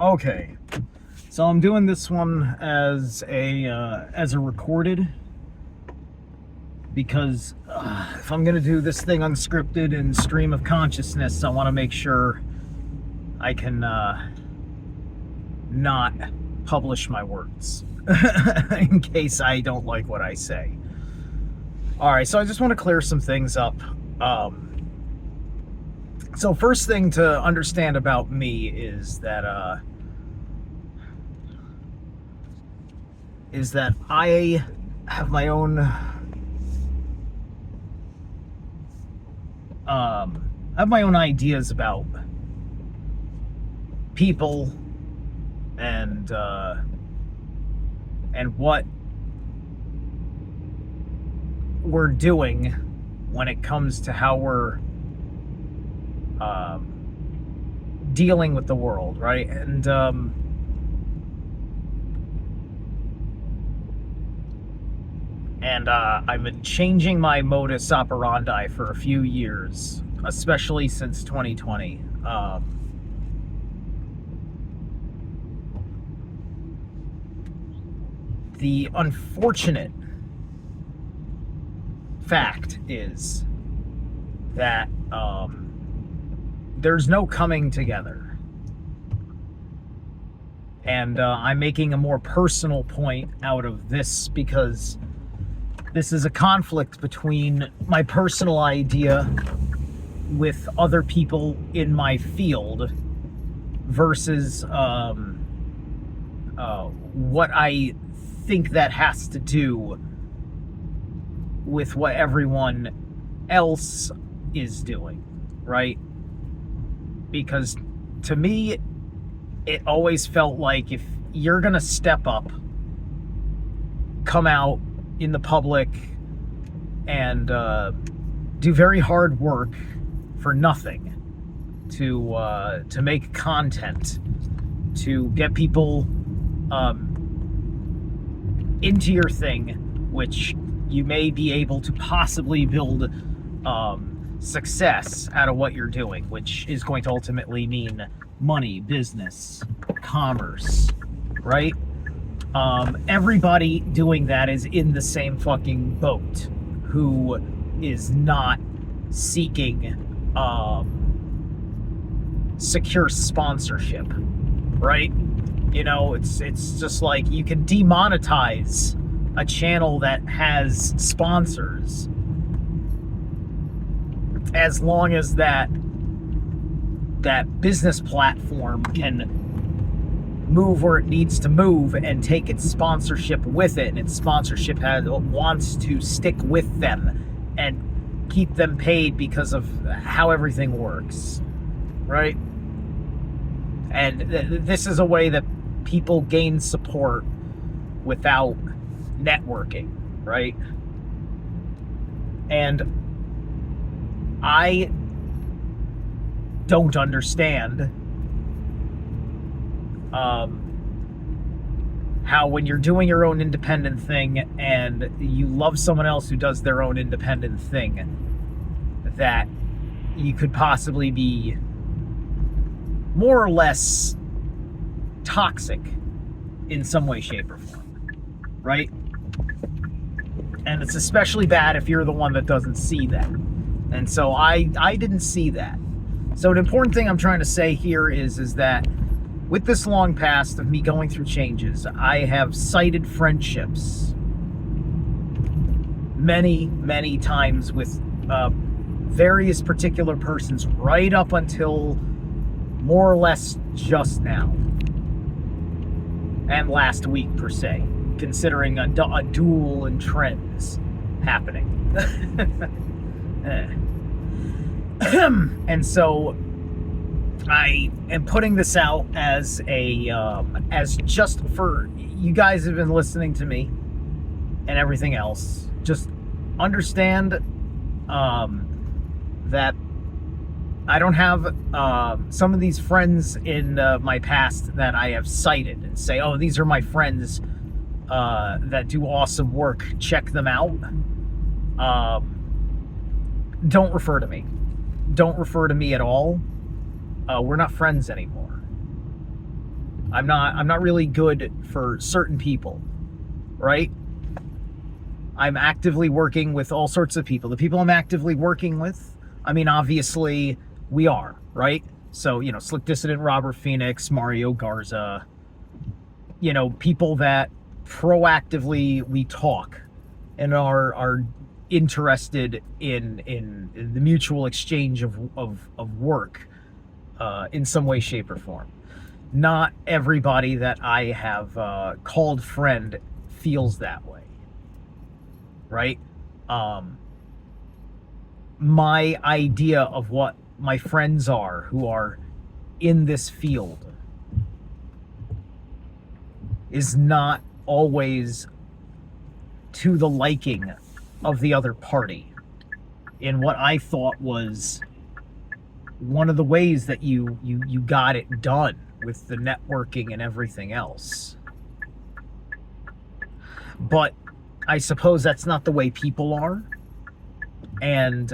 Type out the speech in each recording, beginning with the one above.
Okay, so I'm doing this one as a recorded because if I'm gonna do this thing unscripted and stream of consciousness, I want to make sure I can not publish my words in case I don't like what I say. All right, so I just want to clear some things up. So first thing to understand about me is that I have my own ideas about people and what we're doing when it comes to how we're dealing with the world, right? And I've been changing my modus operandi for a few years, especially since 2020. The unfortunate fact is that there's no coming together. And I'm making a more personal point out of this because this is a conflict between my personal idea with other people in my field versus what I think that has to do with what everyone else is doing, right? Because to me, it always felt like if you're gonna step up, come out in the public and do very hard work for nothing, to make content, to get people into your thing, which you may be able to possibly build success out of what you're doing, which is going to ultimately mean money, business, commerce, right? Everybody doing that is in the same fucking boat, who is not seeking secure sponsorship, right? You know, it's just like you can demonetize a channel that has sponsors as long as that business platform can move where it needs to move and take its sponsorship with it, and its sponsorship wants to stick with them and keep them paid because of how everything works, right? And this is a way that people gain support without networking, right? And I don't understand how when you're doing your own independent thing and you love someone else who does their own independent thing, that you could possibly be more or less toxic in some way, shape, or form, right? And it's especially bad if you're the one that doesn't see that. And so I didn't see that. So an important thing I'm trying to say here is that with this long past of me going through changes, I have cited friendships many, many times with various particular persons right up until more or less just now. And last week, per se, considering a duel in trends happening. And so I am putting this out as as just for you guys have been listening to me and everything else. Just understand that I don't have some of these friends in my past that I have cited and say, oh, these are my friends that do awesome work. Check them out. Don't refer to me. Don't refer to me at all. We're not friends anymore. I'm not really good for certain people, right? I'm actively working with all sorts of people. The people I'm actively working with, I mean, obviously we are, right? So, Slick Dissident, Robert Phoenix, Mario Garza, people that proactively we talk and are interested in the mutual exchange of work in some way, shape, or form. Not everybody that I have called friend feels that way, right? My idea of what my friends are who are in this field is not always to the liking of the other party in what I thought was one of the ways that you got it done with the networking and everything else. But I suppose that's not the way people are. And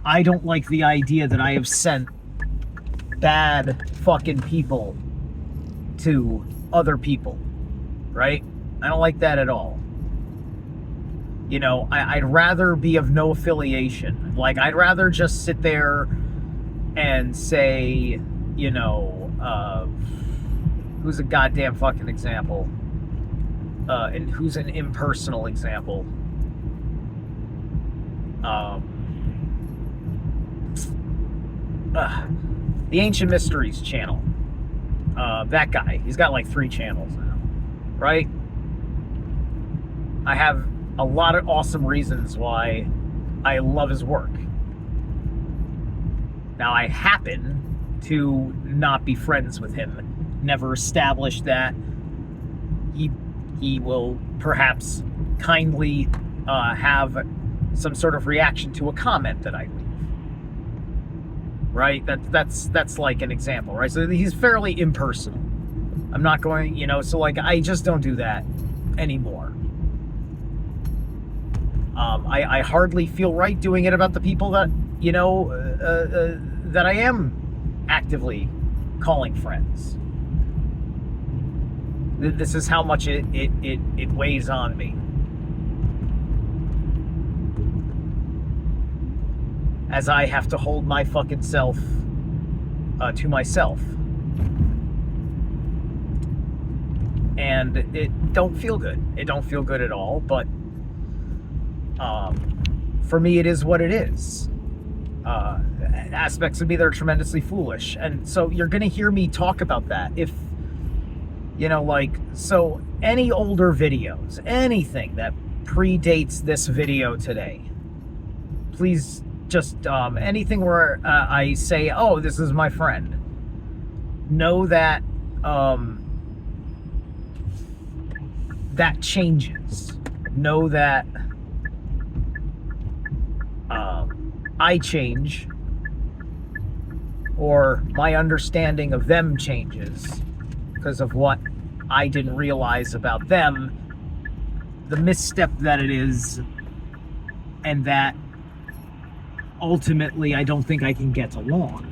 I don't like the idea that I have sent bad fucking people to other people, right? I don't like that at all. I'd rather be of no affiliation. Like, I'd rather just sit there and say, who's a goddamn fucking example? And who's an impersonal example? The Ancient Mysteries channel. That guy. He's got like 3 channels now, right? I have a lot of awesome reasons why I love his work. Now, I happen to not be friends with him. Never established that. He will perhaps kindly have some sort of reaction to a comment that I leave. Right? That's like an example, right? So he's fairly impersonal. I'm not going, so like I just don't do that anymore. I hardly feel right doing it about the people that, that I am actively calling friends. This is how much it weighs on me. As I have to hold my fucking self to myself. And it don't feel good. It don't feel good at all, but for me it is what it is. Aspects of me that are tremendously foolish. And so you're gonna hear me talk about that. If so any older videos, anything that predates this video today, please just anything where I say, oh, this is my friend, know that that changes. Know that I change, or my understanding of them changes because of what I didn't realize about them, the misstep that it is, and that ultimately I don't think I can get along.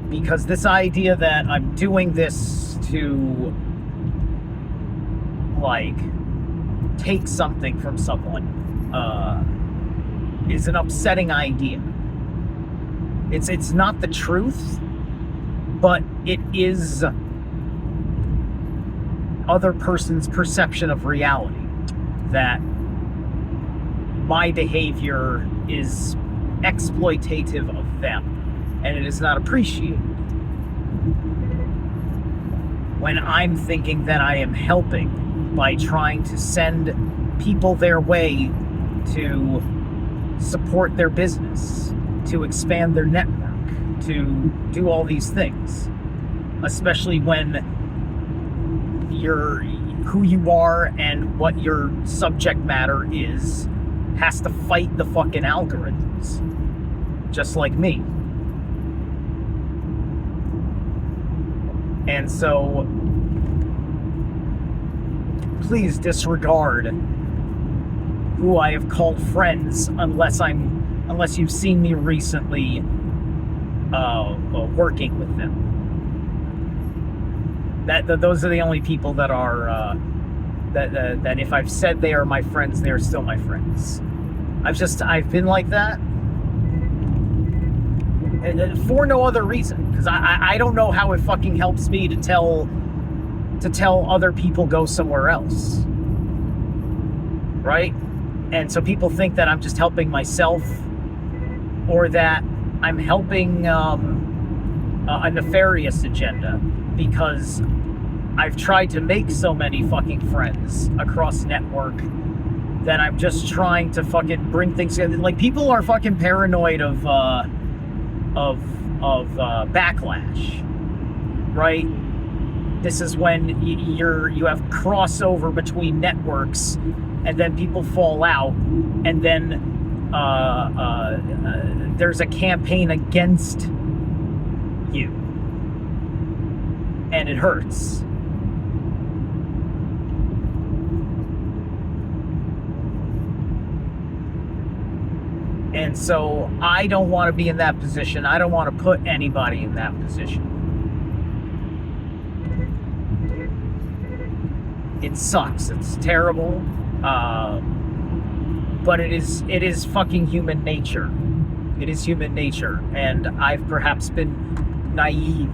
Because this idea that I'm doing this to, like, take something from someone is an upsetting idea. It's not the truth, but it is other person's perception of reality, that my behavior is exploitative of them, and it is not appreciated. When I'm thinking that I am helping by trying to send people their way to support their business, to expand their network, to do all these things, especially when who you are and what your subject matter is has to fight the fucking algorithms, just like me. And so please disregard who I have called friends unless you've seen me recently working with them. Those are the only people that are that if I've said they are my friends, they are still my friends. I've been like that for no other reason, because I don't know how it fucking helps me to tell other people go somewhere else, right? And so people think that I'm just helping myself, or that I'm helping a nefarious agenda, because I've tried to make so many fucking friends across network that I'm just trying to fucking bring things together. Like, people are fucking paranoid of backlash, right? This is when you have crossover between networks, and then people fall out, and then there's a campaign against you, and it hurts. And so I don't want to be in that position. I don't want to put anybody in that position. It sucks. It's terrible. But it is fucking human nature. It is human nature. And I've perhaps been naive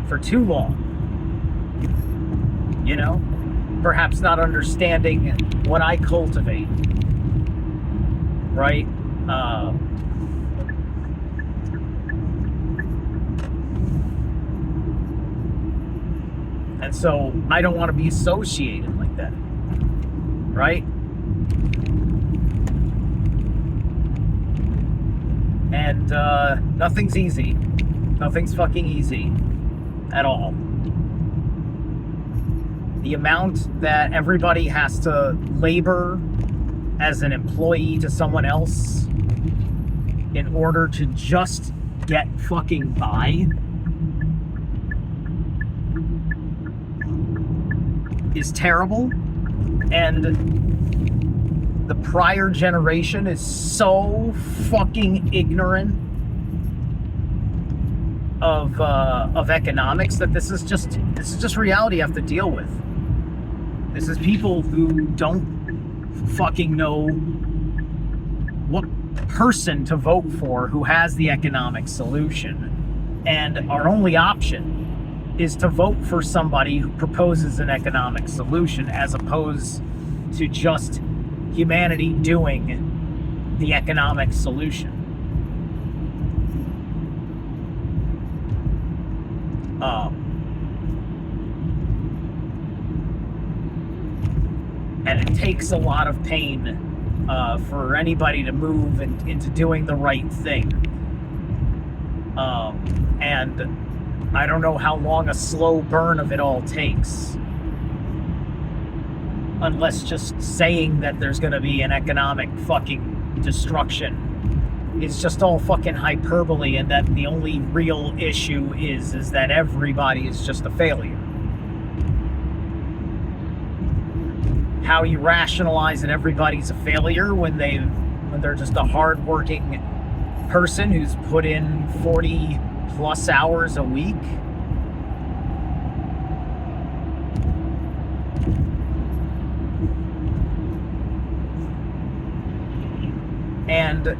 for too long. You know? Perhaps not understanding what I cultivate. Right? And so I don't want to be associated like that. Right? And nothing's easy. Nothing's fucking easy at all. The amount that everybody has to labor as an employee to someone else in order to just get fucking by is terrible. And the prior generation is so fucking ignorant of economics that this is just reality you have to deal with. This is people who don't fucking know what person to vote for who has the economic solution, and our only option is to vote for somebody who proposes an economic solution, as opposed to just humanity doing the economic solution. And it takes a lot of pain for anybody to move into doing the right thing. And I don't know how long a slow burn of it all takes. Unless just saying that there's going to be an economic fucking destruction is just all fucking hyperbole, and that the only real issue is that everybody is just a failure. How you rationalize that everybody's a failure when they're just a hard-working person who's put in 40 plus hours a week? And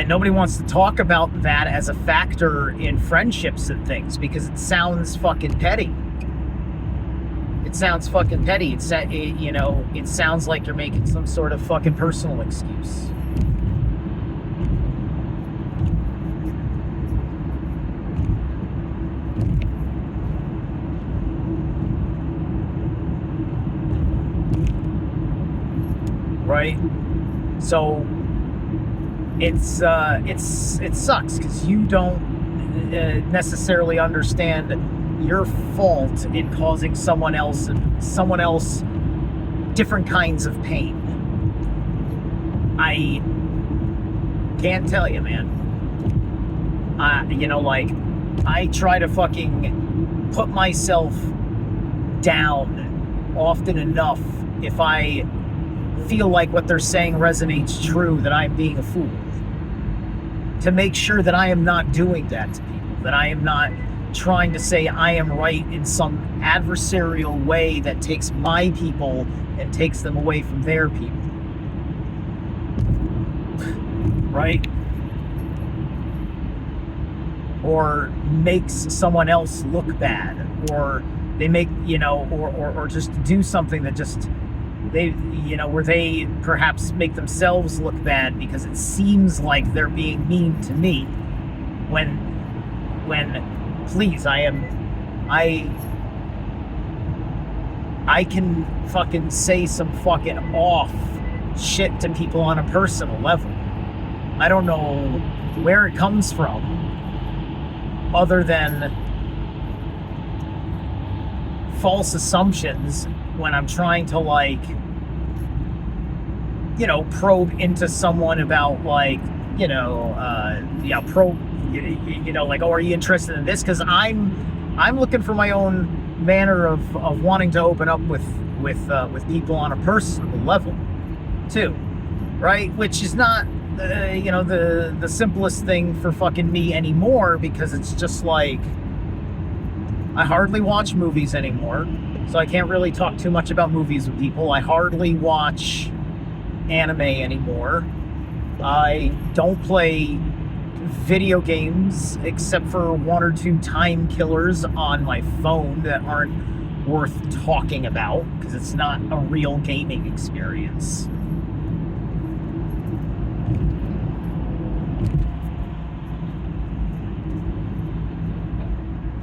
nobody wants to talk about that as a factor in friendships and things, because it sounds fucking petty. It sounds fucking petty. It sounds like you're making some sort of fucking personal excuse. Right? So it sucks because you don't necessarily understand your fault in causing someone else different kinds of pain. I can't tell you, man. I try to fucking put myself down often enough if I feel like what they're saying resonates true, that I'm being a fool. To make sure that I am not doing that to people, that I am not trying to say I am right in some adversarial way that takes my people and takes them away from their people. Right? Or makes someone else look bad, or they make, or just do something that just, they, where they perhaps make themselves look bad because it seems like they're being mean to me, when please, I can fucking say some fucking off shit to people on a personal level. I don't know where it comes from, other than false assumptions when I'm trying to, like, probe into someone about, like, probe, like, oh, are you interested in this? Because I'm looking for my own manner of wanting to open up with people on a personal level too, right? Which is not the simplest thing for fucking me anymore, because it's just like, I hardly watch movies anymore, so I can't really talk too much about movies with people. I hardly watch anime anymore. I don't play video games except for one or two time killers on my phone that aren't worth talking about, because it's not a real gaming experience.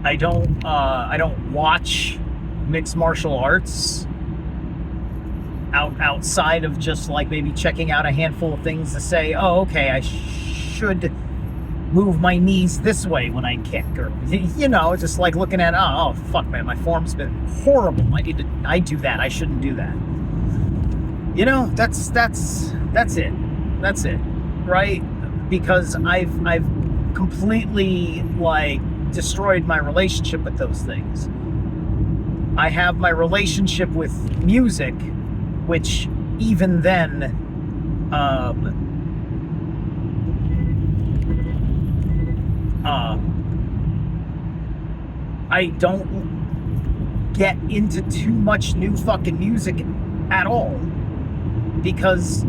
I don't watch mixed martial arts outside of just, like, maybe checking out a handful of things to say, oh, okay, I should move my knees this way when I kick, or just like looking at, oh fuck, man, my form's been horrible, I do that, I shouldn't do that. That's it, right? Because I've completely, like, destroyed my relationship with those things. I have my relationship with music, which even then, I don't get into too much new fucking music at all, because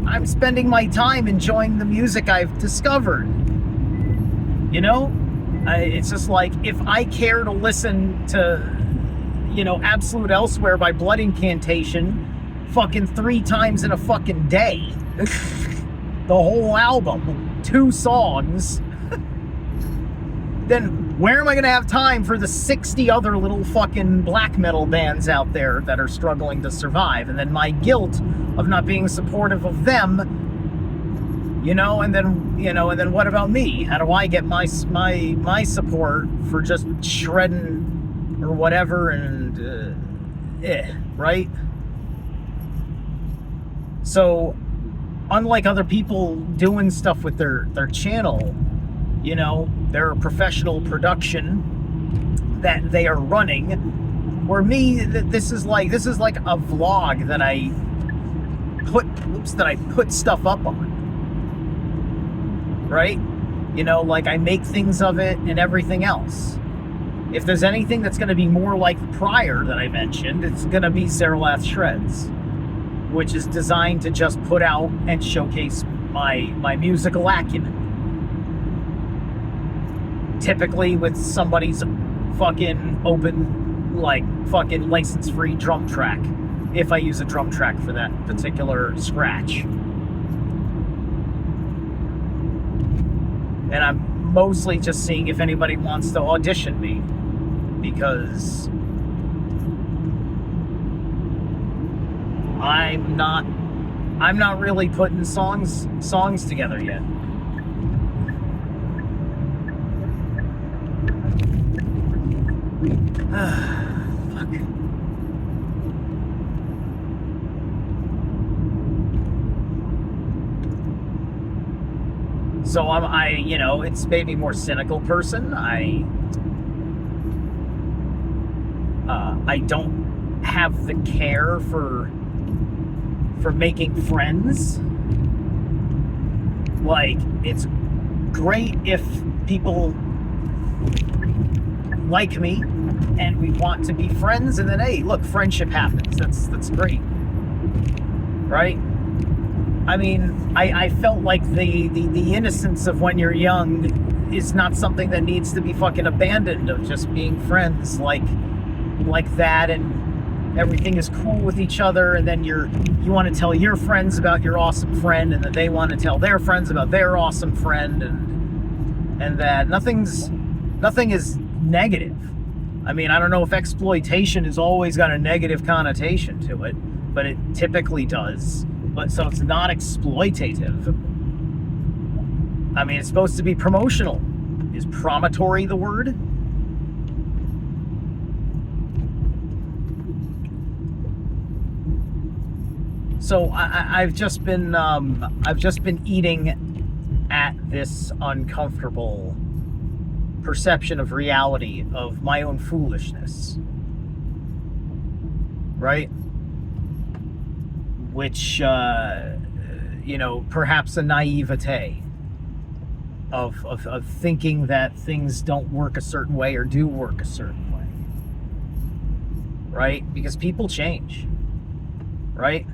I'm spending my time enjoying the music I've discovered. It's just like, if I care to listen to, Absolute Elsewhere by Blood Incantation fucking 3 times in a fucking day, the whole album, 2 songs, then where am I going to have time for the 60 other little fucking black metal bands out there that are struggling to survive? And then my guilt of not being supportive of them, and then what about me? How do I get my support for just shredding or whatever, and right? So, unlike other people doing stuff with their channel, their professional production that they are running, where me, this is like a vlog that I put stuff up on, right? Like, I make things of it and everything else. If there's anything that's going to be more like the prior that I mentioned, it's going to be Zeralath Shreds, which is designed to just put out and showcase my musical acumen. Typically with somebody's fucking open, like, fucking license-free drum track, if I use a drum track for that particular scratch. And I'm mostly just seeing if anybody wants to audition me, because I'm not really putting songs together yet. Fuck. So it's maybe more cynical person. I don't have the care for making friends. Like, it's great if people like me and we want to be friends, and then hey, look, friendship happens. That's great, right? I mean, I felt like the innocence of when you're young is not something that needs to be fucking abandoned, of just being friends like that, and everything is cool with each other, and then you want to tell your friends about your awesome friend, and then they want to tell their friends about their awesome friend, and that nothing is negative. I mean, I don't know if exploitation has always got a negative connotation to it, but it typically does. But so it's not exploitative. I mean, it's supposed to be promotional. Is promotory the word? So I've just been eating at this uncomfortable perception of reality of my own foolishness, right? Which perhaps a naivete of thinking that things don't work a certain way or do work a certain way, right? Because people change, right?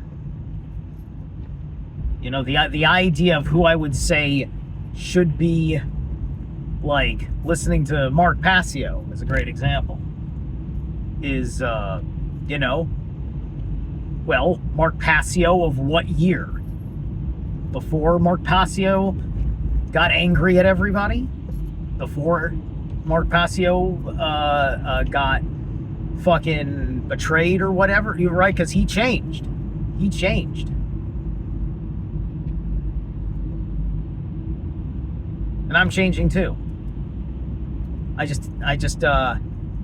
The idea of who I would say should be, like, listening to Mark Passio is a great example, is, well, Mark Passio of what year? Before Mark Passio got angry at everybody? Before Mark Passio got fucking betrayed or whatever? You're right, because he changed. He changed. And I'm changing too. I just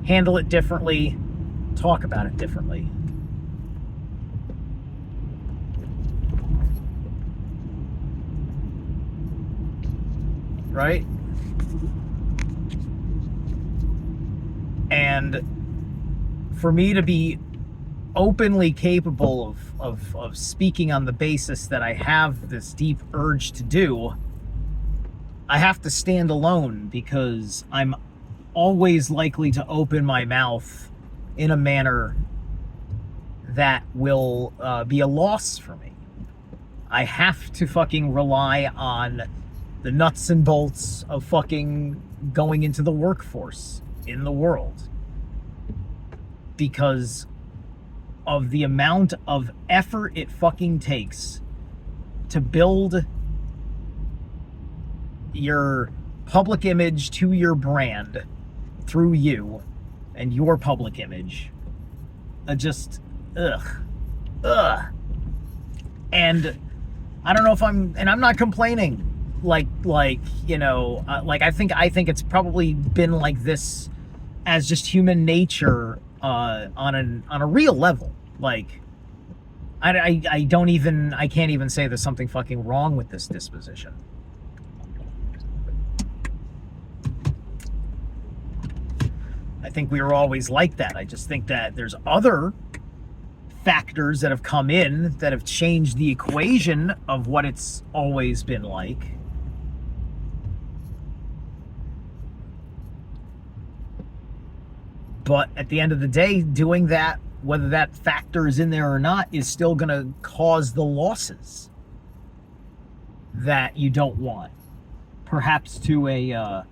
handle it differently, talk about it differently. Right? And for me to be openly capable of speaking on the basis that I have this deep urge to do, I have to stand alone, because I'm always likely to open my mouth in a manner that will be a loss for me. I have to fucking rely on the nuts and bolts of fucking going into the workforce in the world, because of the amount of effort it fucking takes to build your public image to your brand through you and your public image. Just ugh. And I don't know if I'm not complaining, like I think it's probably been like this as just human nature on a real level. Like, I can't even say there's something fucking wrong with this disposition. I think we were always like that. I just think that there's other factors that have come in that have changed the equation of what it's always been like. But at the end of the day, doing that, whether that factor is in there or not, is still going to cause the losses that you don't want. Perhaps to a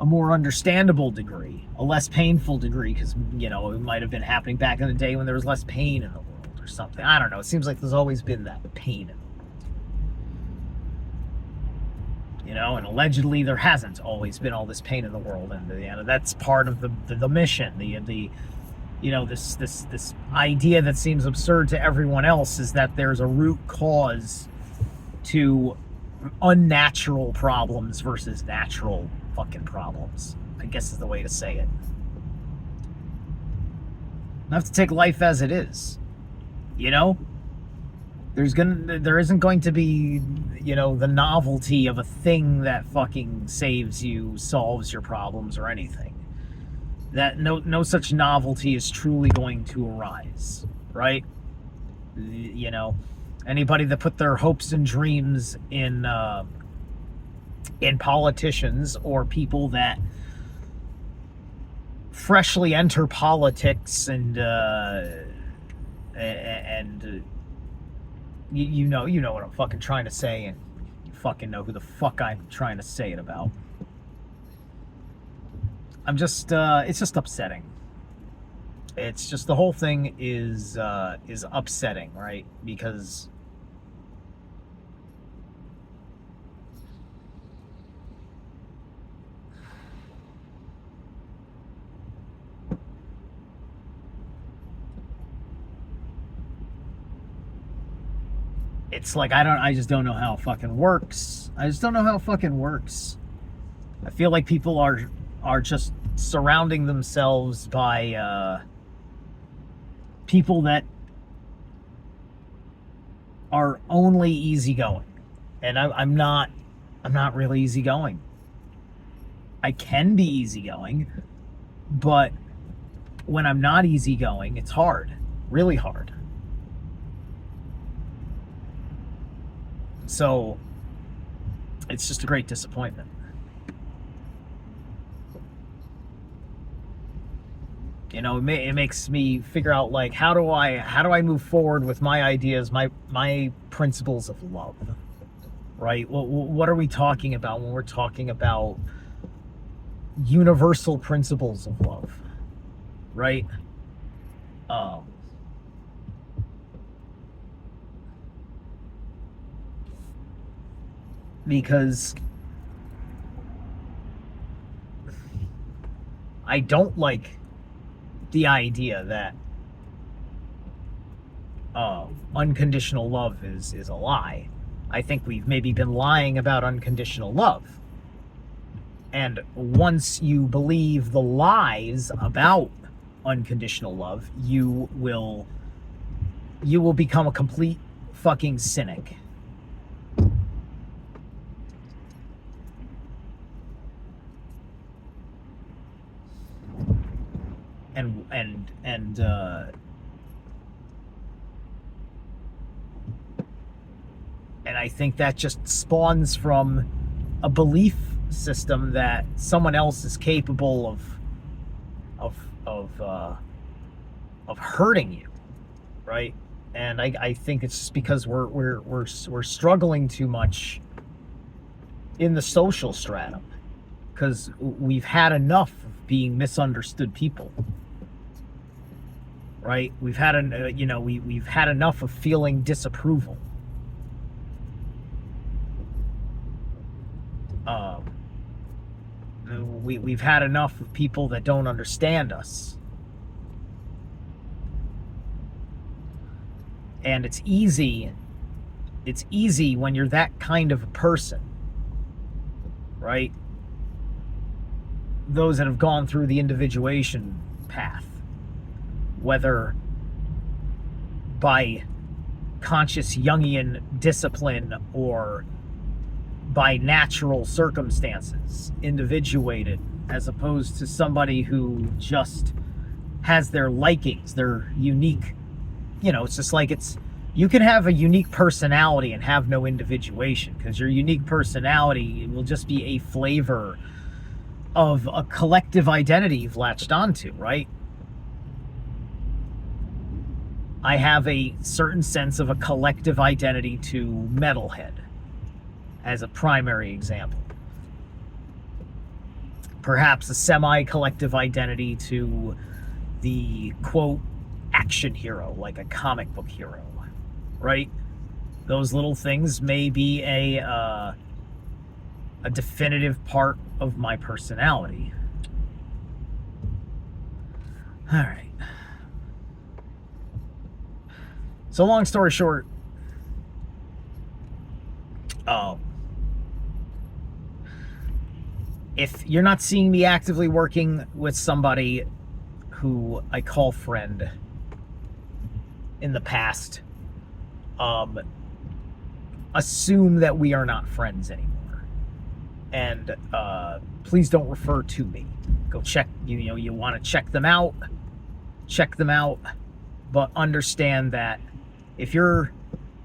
more understandable degree, a less painful degree, because, it might have been happening back in the day when there was less pain in the world or something. I don't know. It seems like there's always been that pain in the world. And allegedly there hasn't always been all this pain in the world, and that's part of the mission. This idea that seems absurd to everyone else is that there's a root cause to unnatural problems versus natural fucking problems, I guess is the way to say it. I have to take life as it is. There isn't going to be, the novelty of a thing that fucking saves you, solves your problems, or anything. That no such novelty is truly going to arise, right? Anybody that put their hopes and dreams in politicians, or people that freshly enter politics and you know what I'm fucking trying to say, and you fucking know who the fuck I'm trying to say it about. It's just upsetting. It's just, the whole thing is upsetting, right? Because it's like, I just don't know how it fucking works. I just don't know how it fucking works. I feel like people are just surrounding themselves by people that are only easygoing, and I'm not really easygoing. I can be easygoing, but when I'm not easygoing, it's hard, really hard. So it's just a great disappointment. It makes me figure out, like, how do I move forward with my ideas, my principles of love, right? What are we talking about when we're talking about universal principles of love, right? Because I don't like the idea that unconditional love is a lie. I think we've maybe been lying about unconditional love. And once you believe the lies about unconditional love, you will become a complete fucking cynic. And I think that just spawns from a belief system that someone else is capable of hurting you, right? And I think it's just because we're struggling too much in the social stratum, because we've had enough of being misunderstood people, right? We've had we've had enough of feeling disapproval. We've had enough of people that don't understand us. And it's easy when you're that kind of a person, right? Those that have gone through the individuation path, whether by conscious Jungian discipline or by natural circumstances, individuated, as opposed to somebody who just has their likings, their unique, it's just like, you can have a unique personality and have no individuation, because your unique personality will just be a flavor of a collective identity you've latched onto, right? I have a certain sense of a collective identity to Metalhead, as a primary example. Perhaps a semi-collective identity to the, quote, action hero, like a comic book hero, right? Those little things may be a definitive part of my personality. All right. So long story short, if you're not seeing me actively working with somebody who I call friend in the past, assume that we are not friends anymore. And please don't refer to me. Go check, you want to check them out, but understand that if you're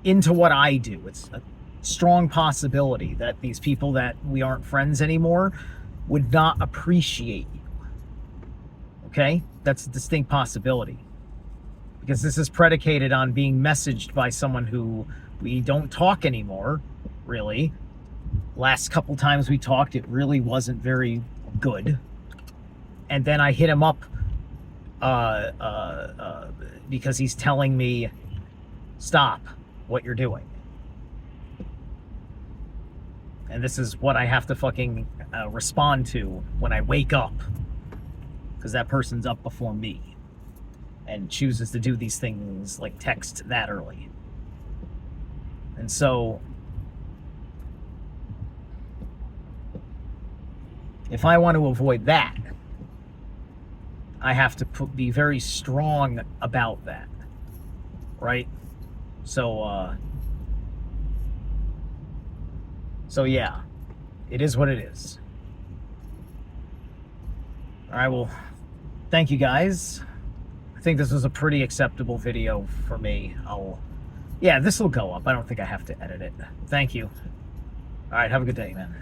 into what I do, it's a strong possibility that these people that we aren't friends anymore would not appreciate you. Okay? That's a distinct possibility. Because this is predicated on being messaged by someone who we don't talk anymore, really. Last couple times we talked, it really wasn't very good. And then I hit him up because he's telling me, stop what you're doing. And this is what I have to fucking respond to when I wake up. Because that person's up before me. And chooses to do these things, like text that early. And so, if I want to avoid that, I have to be very strong about that. Right? So yeah, it is what it is. All right, well, thank you guys. I think this was a pretty acceptable video for me. Yeah, this will go up. I don't think I have to edit it. Thank you. All right, have a good day, man.